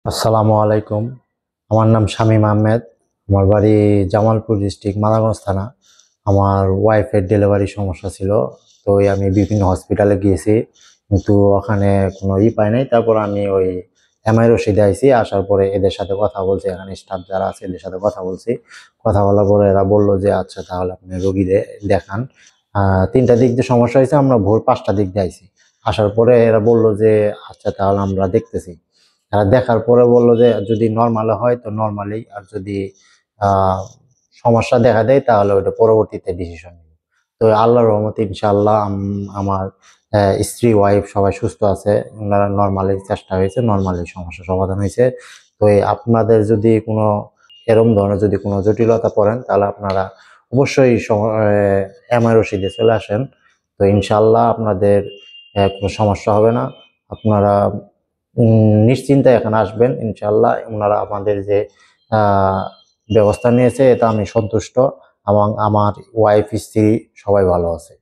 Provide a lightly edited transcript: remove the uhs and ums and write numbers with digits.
আসসালামু আলাইকুম। আমার নাম শামীম আহমেদ। আমার বাড়ি জামালপুর ডিস্ট্রিক্ট মাদারগঞ্জ থানা। আমার ওয়াইফের ডেলিভারি সমস্যা ছিল, তো আমি বিভিন্ন হসপিটালে গিয়েছি, কিন্তু ওখানে কোনো পাই নাই। তারপর আমি ওই এমআই রশিদে আইছি। আসার পরে এদের সাথে কথা বলছি, এখানে স্টাফ যারা আছে এদের সাথে কথা বলছি। কথা বলার পরে এরা বললো যে আচ্ছা তাহলে আপনি রোগীদের দেখান। তিনটা দিক দিয়ে সমস্যা হয়েছে, আমরা ভোর 5টা দিক দিয়ে আইছি। আসার পরে এরা বললো যে আচ্ছা তাহলে আমরা দেখতেছি। তারা দেখার পরে বললো যে যদি নর্মাল হয় তো নর্মালি, আর যদি আহ সমস্যা দেখা দেয় তাহলে ওটা পরবর্তীতে ডিসিশন নিব। তো আল্লাহর রহমতে ইনশাআল্লাহ আমার স্ত্রী ওয়াইফ সবাই সুস্থ আছে। ওনারা নর্মালি চেষ্টা হয়েছে, নর্মালি সমস্যা সমাধান হয়েছে। তো আপনাদের যদি কোনো এরম ধরনের যদি কোনো জটিলতা পড়েন তাহলে আপনারা অবশ্যই এমআই রশিদে চলে আসেন। তো ইনশাআল্লাহ আপনাদের কোনো সমস্যা হবে না। আপনারা নিশ্চিন্তে এখানে আসবেন ইনশাল্লাহ। ওনারা আমাদের যে আহ, ব্যবস্থা নিয়েছে এটা আমি সন্তুষ্ট, এবং আমার ওয়াইফ স্ত্রী সবাই ভালো আছে।